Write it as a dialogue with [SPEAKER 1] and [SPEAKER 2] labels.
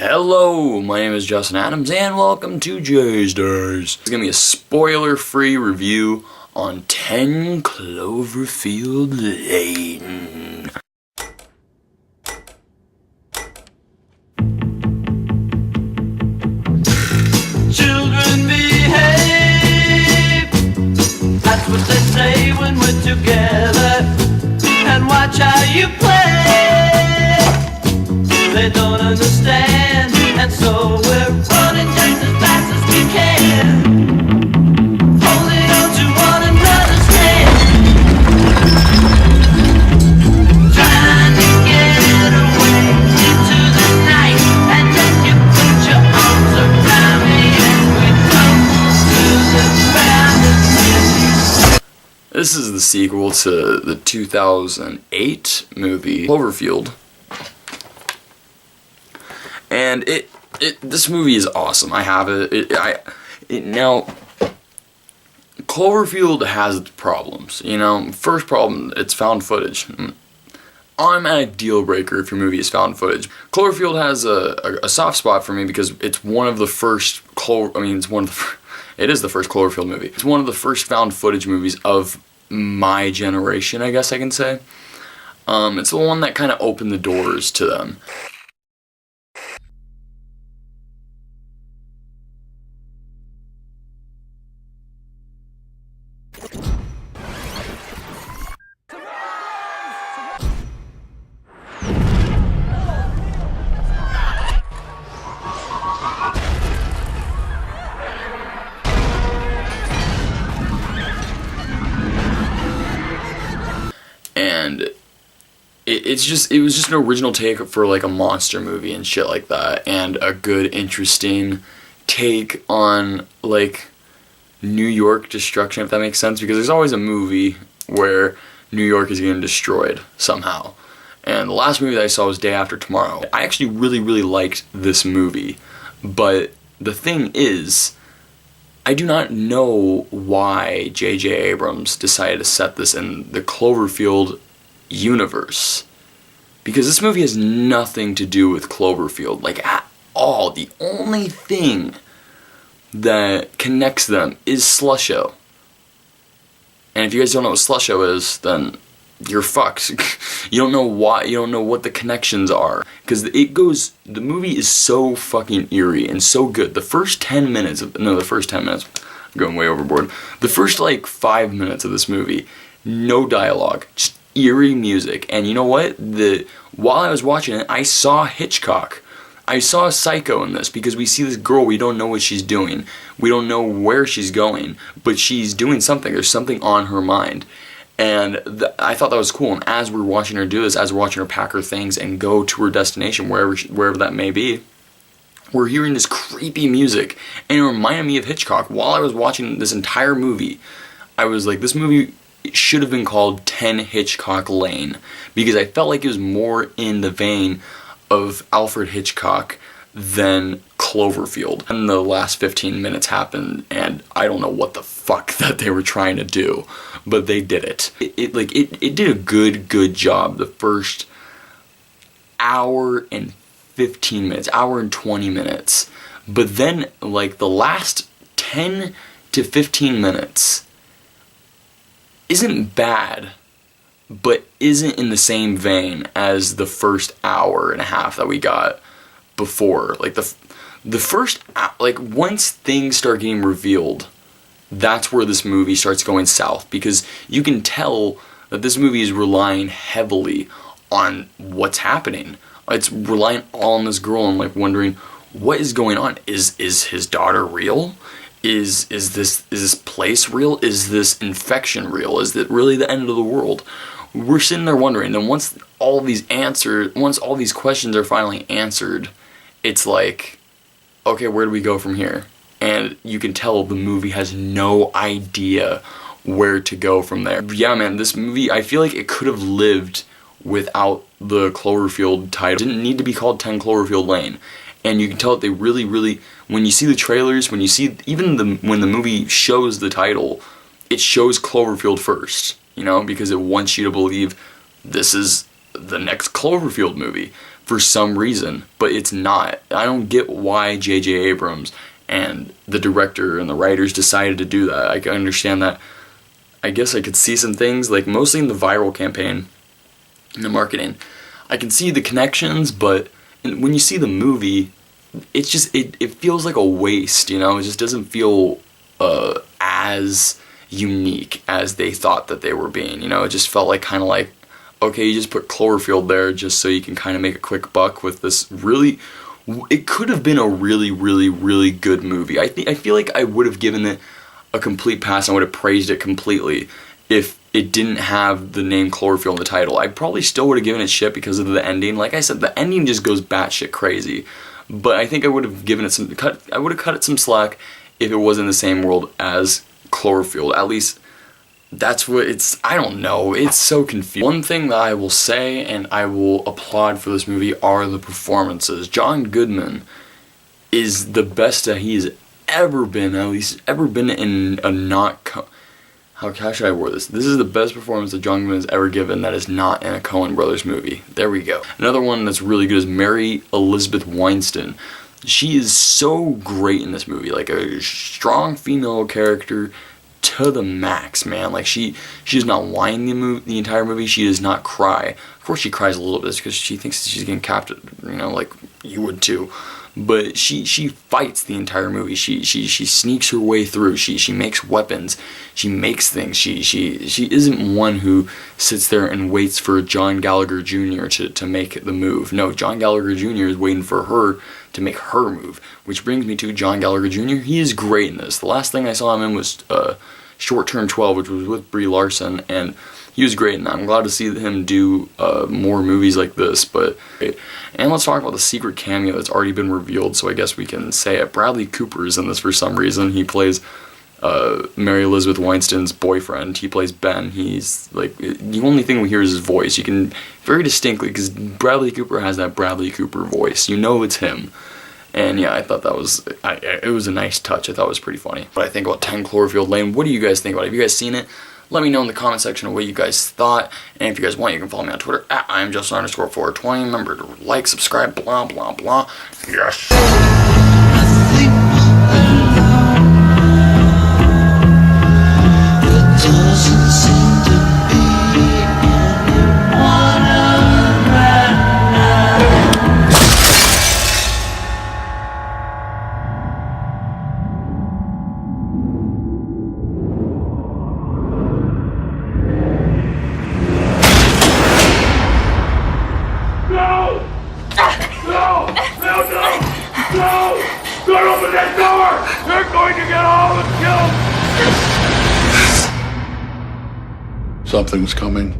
[SPEAKER 1] Hello, my name is Justin Adams, and welcome to J's Days. It's gonna be a spoiler-free review on 10 Cloverfield Lane.
[SPEAKER 2] Children behave, that's what they say when we're together. And watch how you play, they don't understand, and so we're running just as fast as we can, holding on to one another's hand, trying to get away into the night, and then you put your arms around me and we come to the ground.
[SPEAKER 1] This is the sequel to the 2008 movie Cloverfield. And this movie is awesome. I have it. Now, Cloverfield has its problems. You know, first problem, it's found footage. Automatic deal breaker if your movie is found footage. Cloverfield has a soft spot for me because it's one of the first it is the first Cloverfield movie. It's one of the first found footage movies of my generation, I guess I can say. It's the one that kind of opened the doors to them. And it was just an original take for like a monster movie and shit like that, and a good, interesting take on like New York destruction, if that makes sense, because there's always a movie where New York is getting destroyed somehow. And the last movie that I saw was Day After Tomorrow. I actually really liked this movie, but the thing is, I do not know why J.J. Abrams decided to set this in the Cloverfield universe. Because this movie has nothing to do with Cloverfield, like at all. The only thing that connects them is Slusho. And if you guys don't know what Slusho is, then you're fucked. You don't know why, you don't know what the connections are. Because the movie is so fucking eerie and so good. The first 10 minutes, I'm going way overboard. The first like 5 minutes of this movie, no dialogue, just eerie music. And you know what? While I was watching it, I saw Hitchcock. I saw a Psycho in this, because we see this girl, we don't know what she's doing. We don't know where she's going, but she's doing something. There's something on her mind. And I thought that was cool. And as we're watching her do this, as we're watching her pack her things and go to her destination, wherever that may be, we're hearing this creepy music. And it reminded me of Hitchcock. While I was watching this entire movie, I was like, this movie should have been called 10 Hitchcock Lane, because I felt like it was more in the vein of Alfred Hitchcock than Cloverfield. And the last 15 minutes happened, and I don't know what the fuck that they were trying to do, but they did it. It did a good job the first hour and 15 minutes, hour and 20 minutes. But then, like, the last 10 to 15 minutes isn't bad, but isn't in the same vein as the first hour and a half that we got before. Like, the first, like, once things start getting revealed, that's where this movie starts going south, because you can tell that this movie is relying heavily on what's happening. It's relying all on this girl and like wondering what is going on. Is his daughter real? Is this place real? Is this infection real? Is it really the end of the world? We're sitting there wondering. Then once all these questions are finally answered, it's like, okay, where do we go from here? And you can tell the movie has no idea where to go from there. Yeah, man, this movie, I feel like it could have lived without the Cloverfield title. It didn't need to be called 10 Cloverfield Lane. And you can tell that they really, when you see the trailers, when you see, when the movie shows the title, it shows Cloverfield first, you know, because it wants you to believe this is the next Cloverfield movie. for some reason, but it's not. I don't get why J.J. Abrams and the director and the writers decided to do that. I can understand that. I guess I could see some things, like mostly in the viral campaign, in the marketing. I can see the connections, but when you see the movie, it's just, it feels like a waste, you know? It just doesn't feel as unique as they thought that they were being, you know? It just felt like kind of like, okay, you just put Cloverfield there just so you can kind of make a quick buck with this really... It could have been a really, really, really good movie. I feel like I would have given it a complete pass. I would have praised it completely if it didn't have the name Cloverfield in the title. I probably still would have given it shit because of the ending. Like I said, the ending just goes batshit crazy. But I think I would have given it some... I would have cut it some slack if it was in the same world as Cloverfield. At least... that's what it's, I don't know, it's so confusing. One thing that I will say, and I will applaud for this movie, are the performances. John Goodman is the best that he's ever been, at least ever been in a how should I word this? This is the best performance that John Goodman has ever given that is not in a Coen Brothers movie. There we go. Another one that's really good is Mary Elizabeth Winstead. She is so great in this movie, like a strong female character to the max, man. Like she does not whine the entire movie. She does not cry. Of course she cries a little bit because she thinks she's getting captured, you know, like you would too. But she fights the entire movie. She sneaks her way through. She makes weapons. She makes things. She isn't one who sits there and waits for John Gallagher Jr. to make the move. No, John Gallagher Jr. is waiting for her to make her move. Which brings me to John Gallagher Jr. He is great in this. The last thing I saw him in was Short Term 12, which was with Brie Larson, and he was great in that. I'm glad to see him do more movies like this. And let's talk about the secret cameo that's already been revealed, so I guess we can say it. Bradley Cooper is in this for some reason. He plays Mary Elizabeth Winstead's boyfriend. He plays Ben. He's like, the only thing we hear is his voice. You can very distinctly, because Bradley Cooper has that Bradley Cooper voice. You know it's him. And yeah, I thought that was, it was a nice touch. I thought it was pretty funny. But I think about 10 Cloverfield Lane. What do you guys think about it? Have you guys seen it? Let me know in the comment section of what you guys thought. And if you guys want, you can follow me on Twitter at IamJustin_420. Remember to like, subscribe, blah, blah, blah. Yes.
[SPEAKER 3] Don't open that door! They're going to get all of us killed! Something's coming.